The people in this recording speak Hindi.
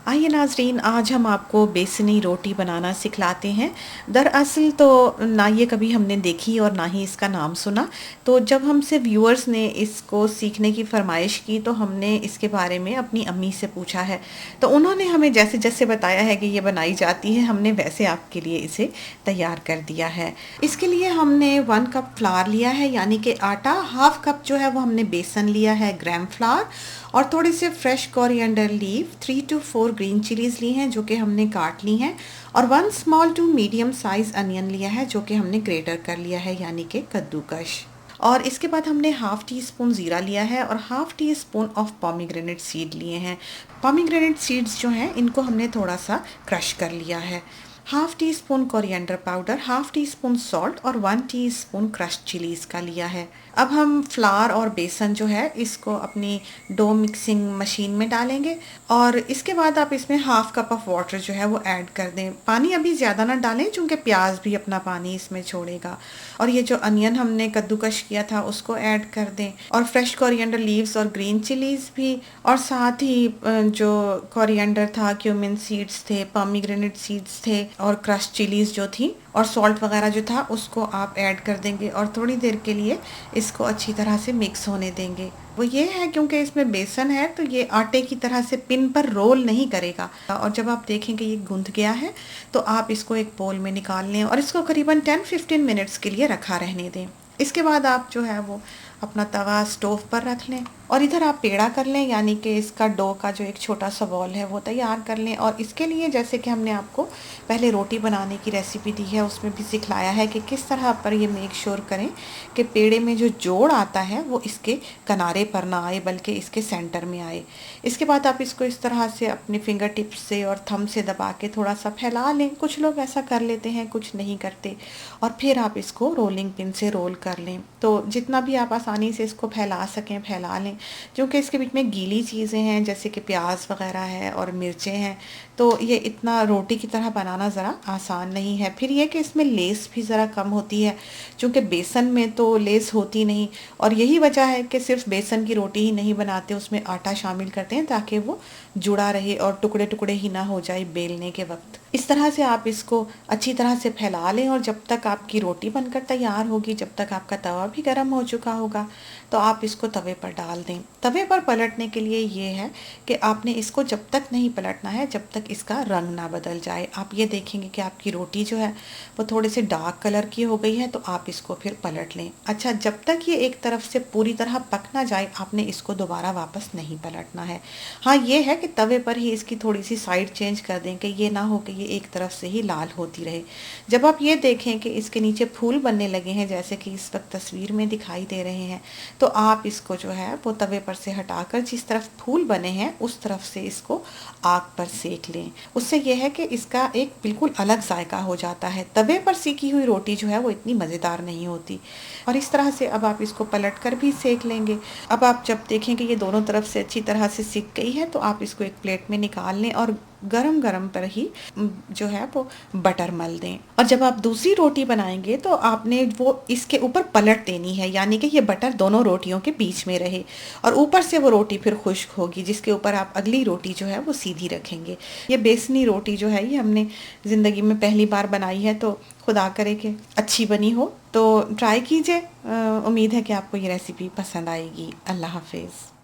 आइए नाज़रीन, आज हम आपको बेसनी रोटी बनाना सिखलाते हैं। दरअसल तो ना ये कभी हमने देखी और ना ही इसका नाम सुना। तो जब हमसे व्यूअर्स ने इसको सीखने की फ़रमाइश की तो हमने इसके बारे में अपनी अम्मी से पूछा है। तो उन्होंने हमें जैसे-जैसे बताया है कि ये बनाई जाती है, हमने वैसे आपके लिए इसे तैयार कर दिया है। इसके लिए हमने 1 कप फ्लावर लिया है, यानी कि आटा, हाफ़ कप जो है वो हमने बेसन लिया है, ग्राम फ्लावर, और थोड़े से fresh coriander leave, 3 to 4 green chillies ली हैं जो कि हमने काट ली हैं, और 1 small to medium size onion लिया है जो कि हमने ग्रेटर कर लिया है, यानी कि कद्दूकश। और इसके बाद हमने हाफ़ टी स्पून ज़ीरा लिया है और half tea spoon of pomegranate seed लिए हैं। पोमीग्रेनेट सीड्स जो हैं इनको हमने थोड़ा सा क्रश कर लिया है। Half tea spoon coriander powder, half tea spoon salt और 1 टीस्पून क्रश्ड चिलीज़ का लिया है। अब हम फ्लावर और बेसन जो है इसको अपनी डो मिक्सिंग मशीन में डालेंगे, और इसके बाद आप इसमें हाफ़ कप ऑफ वाटर जो है वो ऐड कर दें। पानी अभी ज़्यादा ना डालें क्योंकि प्याज भी अपना पानी इसमें छोड़ेगा। और ये जो अनियन हमने कद्दूकश किया था उसको ऐड कर दें, और फ्रेश कोरिएंडर लीव्स और ग्रीन चिलीज़ भी, और साथ ही जो कोरिएंडर था, क्यूमिन सीड्स थे, पोमीग्रेनेट सीड्स थे, और क्रश्ड चिलीज़ जो थी, और सॉल्ट वगैरह जो था उसको आप ऐड कर देंगे और थोड़ी देर के लिए इसको अच्छी तरह से मिक्स होने देंगे। वो ये है क्योंकि इसमें बेसन है तो ये आटे की तरह से पिन पर रोल नहीं करेगा, और जब आप देखेंगे ये गूंथ गया है तो आप इसको एक बोल में निकाल लें और इसको करीबन 10-15 मिनट्स के लिए रखा रहने दें। इसके बाद आप जो है वो अपना तवा स्टोव पर रख लें, और इधर आप पेड़ा कर लें, यानी कि इसका डो का जो एक छोटा सा बॉल है वो तैयार कर लें। और इसके लिए जैसे कि हमने आपको पहले रोटी बनाने की रेसिपी दी है उसमें भी सिखलाया है कि किस तरह पर ये मेक श्योर करें कि पेड़े में जो जोड़ आता है वो इसके किनारे पर ना आए बल्कि इसके सेंटर में आए। इसके बाद आप इसको इस तरह से अपने फिंगर टिप्स से और थंब से दबा के थोड़ा सा फैला लें। कुछ लोग ऐसा कर लेते हैं, कुछ नहीं करते, और फिर आप इसको रोलिंग पिन से रोल कर लें। तो जितना भी आप आसानी से इसको फैला सकें फैला लें, क्योंकि इसके बीच में गीली चीज़ें हैं जैसे कि प्याज वगैरह है और मिर्चें हैं, तो ये इतना रोटी की तरह बनाना ज़रा आसान नहीं है। फिर ये कि इसमें लेस भी ज़रा कम होती है, क्योंकि बेसन में तो लेस होती नहीं, और यही वजह है कि सिर्फ बेसन की रोटी ही नहीं बनाते, उसमें आटा शामिल करते हैं ताकि वो जुड़ा रहे और टुकड़े टुकड़े ही ना हो जाए बेलने के वक्त। इस तरह से आप इसको अच्छी तरह से फैला लें, और जब तक आपकी रोटी बनकर तैयार होगी, जब तक आपका तवा भी गर्म हो चुका होगा, तो आप इसको तवे पर डाल दें। तवे पर पलटने के लिए ये है कि आपने इसको जब तक नहीं पलटना है जब तक इसका रंग ना बदल जाए। आप ये देखेंगे कि आपकी रोटी जो है वो थोड़े से डार्क कलर की हो गई है, तो आप इसको फिर पलट लें। अच्छा, जब तक ये एक तरफ से पूरी तरह पक ना जाए आपने इसको दोबारा वापस नहीं पलटना है। हाँ, ये है कि तवे पर ही इसकी थोड़ी सी साइड चेंज कर दें कि ये ना हो कि ये एक तरफ से ही लाल होती रहे। जब आप ये देखें कि इसके नीचे फूल बनने लगे हैं जैसे कि इस वक्त तस्वीर में दिखाई दे रहे हैं, तो आप इसको जो है वो तवे पर से हटाकर जिस तरफ फूल बने हैं उस तरफ से इसको आग पर सेक लें। उससे यह है कि इसका एक बिल्कुल अलग जायका हो जाता है। तवे पर सेकी हुई रोटी जो है वो इतनी मज़ेदार नहीं होती। और इस तरह से अब आप इसको पलट कर भी सेक लेंगे। अब आप जब देखें कि ये दोनों तरफ से अच्छी तरह से सिक गई है तो आप इसको एक प्लेट में निकाल लें और गरम गरम पर ही जो है वो बटर मल दें। और जब आप दूसरी रोटी बनाएंगे तो आपने वो इसके ऊपर पलट देनी है, यानी कि ये बटर दोनों रोटियों के बीच में रहे, और ऊपर से वो रोटी फिर खुश्क होगी जिसके ऊपर आप अगली रोटी जो है वो सीधी रखेंगे। ये बेसनी रोटी जो है ये हमने ज़िंदगी में पहली बार बनाई है, तो खुदा करे कि अच्छी बनी हो। तो ट्राई कीजिए। उम्मीद है कि आपको ये रेसिपी पसंद आएगी। अल्लाह हाफिज़।